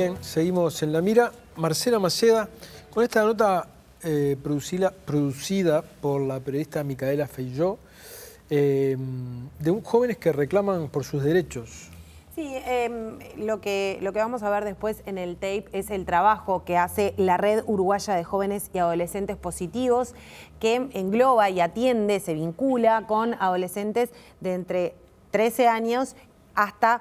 bien, seguimos en La Mira. Marcela Maceda, con esta nota producida por la periodista Micaela Feijó, de jóvenes que reclaman por sus derechos. Sí, lo que vamos a ver después en el tape es el trabajo que hace la Red Uruguaya de Jóvenes y Adolescentes Positivos, que engloba y atiende, se vincula con adolescentes de entre 13 años hasta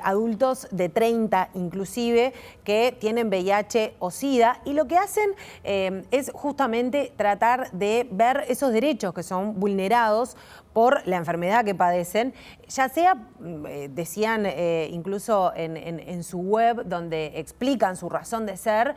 adultos de 30 inclusive, que tienen VIH o SIDA, y lo que hacen es justamente tratar de ver esos derechos que son vulnerados por la enfermedad que padecen, ya sea, decían incluso en su web, donde explican su razón de ser,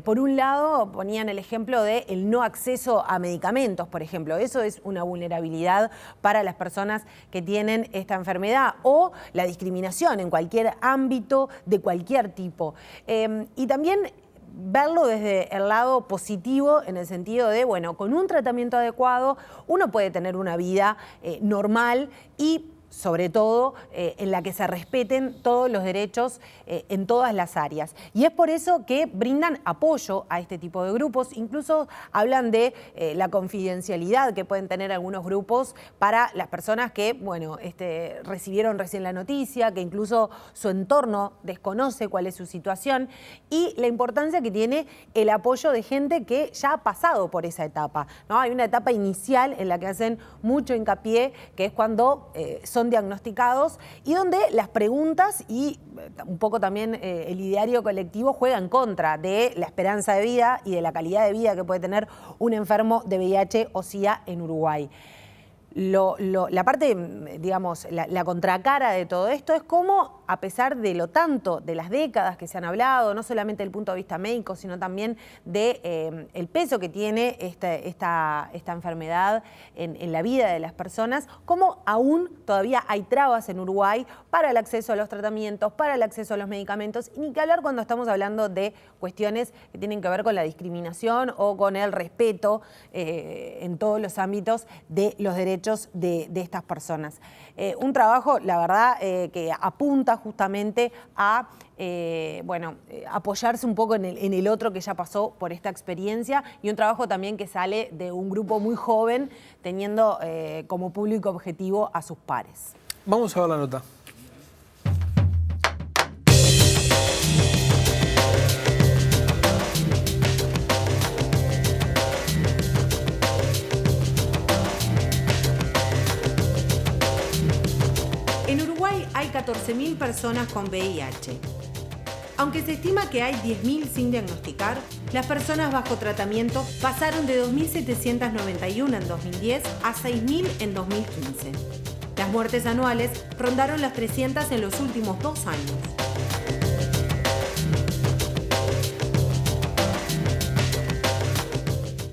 por un lado ponían el ejemplo del no acceso a medicamentos, por ejemplo. Eso es una vulnerabilidad para las personas que tienen esta enfermedad, o la discriminación en cualquier ámbito, de cualquier tipo. Y también verlo desde el lado positivo, en el sentido de, bueno, con un tratamiento adecuado uno puede tener una vida normal y sobre todo en la que se respeten todos los derechos en todas las áreas. Y es por eso que brindan apoyo a este tipo de grupos. Incluso hablan de la confidencialidad que pueden tener algunos grupos para las personas que, bueno, recibieron recién la noticia, que incluso su entorno desconoce cuál es su situación, y la importancia que tiene el apoyo de gente que ya ha pasado por esa etapa, ¿no? Hay una etapa inicial en la que hacen mucho hincapié, que es cuando son diagnosticados, y donde las preguntas y un poco también el ideario colectivo juega en contra de la esperanza de vida y de la calidad de vida que puede tener un enfermo de VIH o SIDA en Uruguay. La parte, digamos, la contracara de todo esto es cómo, a pesar de lo tanto, de las décadas que se han hablado, no solamente desde el punto de vista médico, sino también de el peso que tiene esta enfermedad en la vida de las personas, cómo aún todavía hay trabas en Uruguay para el acceso a los tratamientos, para el acceso a los medicamentos, y ni que hablar cuando estamos hablando de cuestiones que tienen que ver con la discriminación o con el respeto en todos los ámbitos de los derechos de estas personas. Un trabajo, la verdad, que apunta justamente a apoyarse un poco en el otro que ya pasó por esta experiencia, y un trabajo también que sale de un grupo muy joven, teniendo como público objetivo a sus pares. Vamos a ver la nota. En Uruguay hay 14.000 personas con VIH. Aunque se estima que hay 10.000 sin diagnosticar, las personas bajo tratamiento pasaron de 2.791 en 2010 a 6.000 en 2015. Las muertes anuales rondaron las 300 en los últimos 2 años.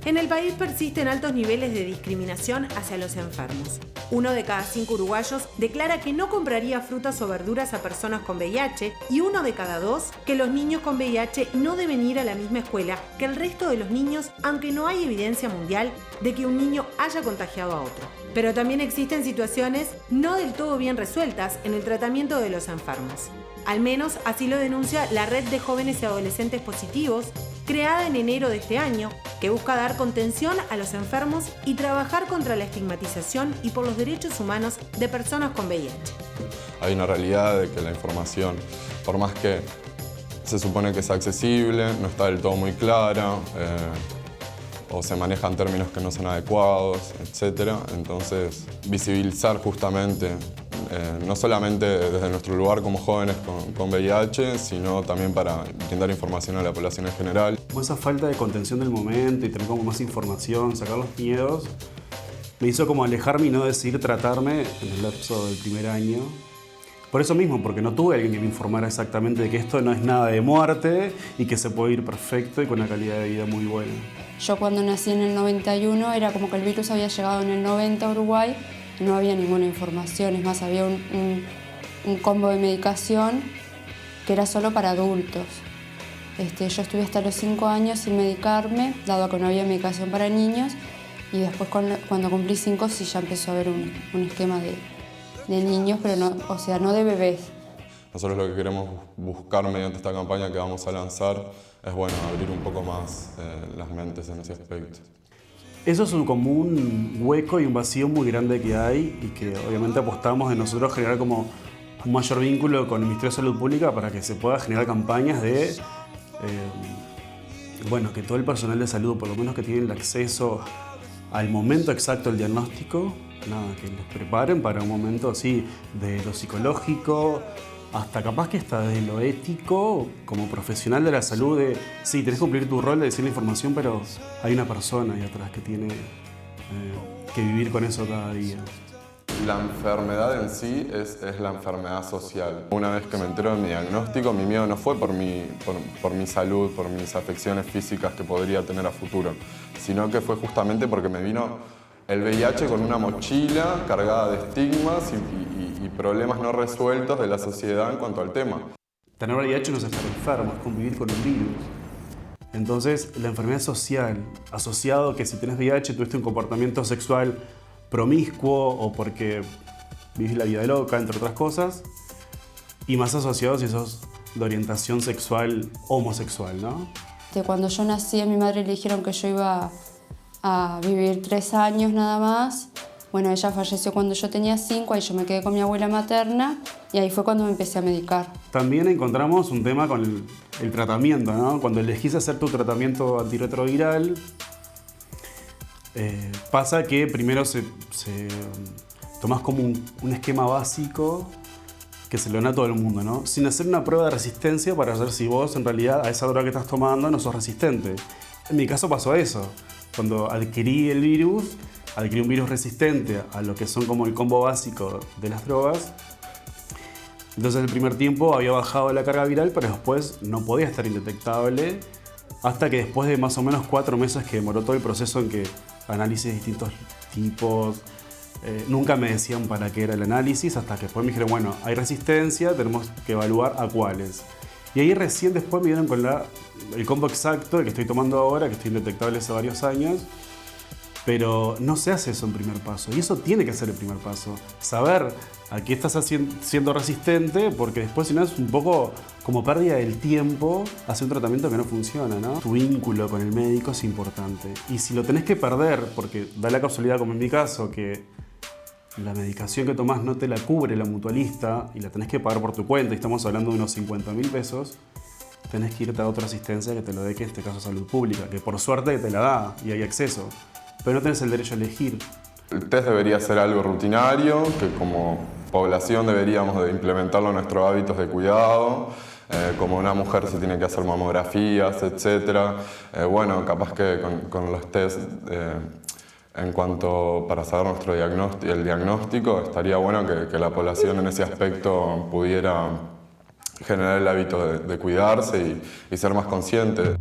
En el país persisten altos niveles de discriminación hacia los enfermos. 1 de cada 5 uruguayos declara que no compraría frutas o verduras a personas con VIH, y 1 de cada 2 que los niños con VIH no deben ir a la misma escuela que el resto de los niños, aunque no hay evidencia mundial de que un niño haya contagiado a otro. Pero también existen situaciones no del todo bien resueltas en el tratamiento de los enfermos. Al menos así lo denuncia la Red de Jóvenes y Adolescentes Positivos, creada en enero de este año, que busca dar contención a los enfermos y trabajar contra la estigmatización y por los derechos humanos de personas con VIH. Hay una realidad de que la información, por más que se supone que es accesible, no está del todo muy clara, o se manejan términos que no son adecuados, etc. Entonces, visibilizar justamente, no solamente desde nuestro lugar como jóvenes con VIH, sino también para brindar información a la población en general. Esa falta de contención del momento y tener como más información, sacar los miedos, me hizo como alejarme y no decidir tratarme en el lapso del primer año. Por eso mismo, porque no tuve alguien que me informara exactamente de que esto no es nada de muerte y que se puede ir perfecto y con una calidad de vida muy buena. Yo cuando nací en el 91 era como que el virus había llegado en el 90 a Uruguay y no había ninguna información. Es más, había un combo de medicación que era solo para adultos. Yo estuve hasta los 5 años sin medicarme, dado que no había medicación para niños, y después cuando cumplí 5 sí ya empezó a haber un esquema de niños, pero no, o sea, no de bebés. Nosotros lo que queremos buscar mediante esta campaña que vamos a lanzar es, bueno, abrir un poco más las mentes en ese aspecto. Eso es como un hueco y un vacío muy grande que hay y que obviamente apostamos en nosotros generar como un mayor vínculo con el Ministerio de Salud Pública para que se pueda generar campañas de, bueno, que todo el personal de salud, por lo menos que tiene el acceso al momento exacto del diagnóstico, nada, que les preparen para un momento así de lo psicológico, hasta capaz que está de lo ético, como profesional de la salud, de sí, tenés que cumplir tu rol de decir la información, pero hay una persona ahí atrás que tiene que vivir con eso cada día. La enfermedad en sí es la enfermedad social. Una vez que me entero de mi diagnóstico, mi miedo no fue por mi salud, por mis afecciones físicas que podría tener a futuro, sino que fue justamente porque me vino el VIH con una mochila cargada de estigmas y problemas no resueltos de la sociedad en cuanto al tema. Tener VIH no es estar enfermo, es convivir con un virus. Entonces, la enfermedad social, asociado que si tenés VIH tuviste un comportamiento sexual promiscuo o porque vivís la vida loca, entre otras cosas, y más asociado si sos de orientación sexual homosexual, ¿no? Cuando yo nací, a mi madre le dijeron que yo iba a vivir 3 años nada más. Bueno, ella falleció cuando yo tenía 5, ahí yo me quedé con mi abuela materna y ahí fue cuando me empecé a medicar. También encontramos un tema con el tratamiento, ¿no? Cuando elegís hacer tu tratamiento antirretroviral, pasa que primero tomás como un esquema básico que se lo da a todo el mundo, ¿no? Sin hacer una prueba de resistencia para ver si vos en realidad a esa droga que estás tomando no sos resistente. En mi caso pasó eso. Cuando adquirí el virus, adquirí un virus resistente a lo que son como el combo básico de las drogas. Entonces el primer tiempo había bajado la carga viral, pero después no podía estar indetectable hasta que después de más o menos 4 meses que demoró todo el proceso en que análisis de distintos tipos, nunca me decían para qué era el análisis, hasta que después me dijeron, bueno, hay resistencia, tenemos que evaluar a cuáles. Y ahí recién después me dieron con el combo exacto, el que estoy tomando ahora, que estoy indetectable hace varios años, pero no se hace eso en primer paso, y eso tiene que ser el primer paso. Saber a qué estás siendo resistente, porque después si no es un poco como pérdida del tiempo hacer un tratamiento que no funciona, ¿no? Tu vínculo con el médico es importante. Y si lo tenés que perder, porque da la casualidad como en mi caso, que la medicación que tomás no te la cubre la mutualista y la tenés que pagar por tu cuenta, y estamos hablando de unos 50.000 pesos, tenés que irte a otra asistencia que te lo dé, que en este caso Salud Pública, que por suerte te la da y hay acceso, pero no tenés el derecho a elegir. El test debería ser algo rutinario, que como población deberíamos de implementarlo en nuestros hábitos de cuidado. Como una mujer se tiene que hacer mamografías, etc. Bueno, capaz que con los test en cuanto para saber el diagnóstico, estaría bueno que la población en ese aspecto pudiera generar el hábito de cuidarse y ser más consciente.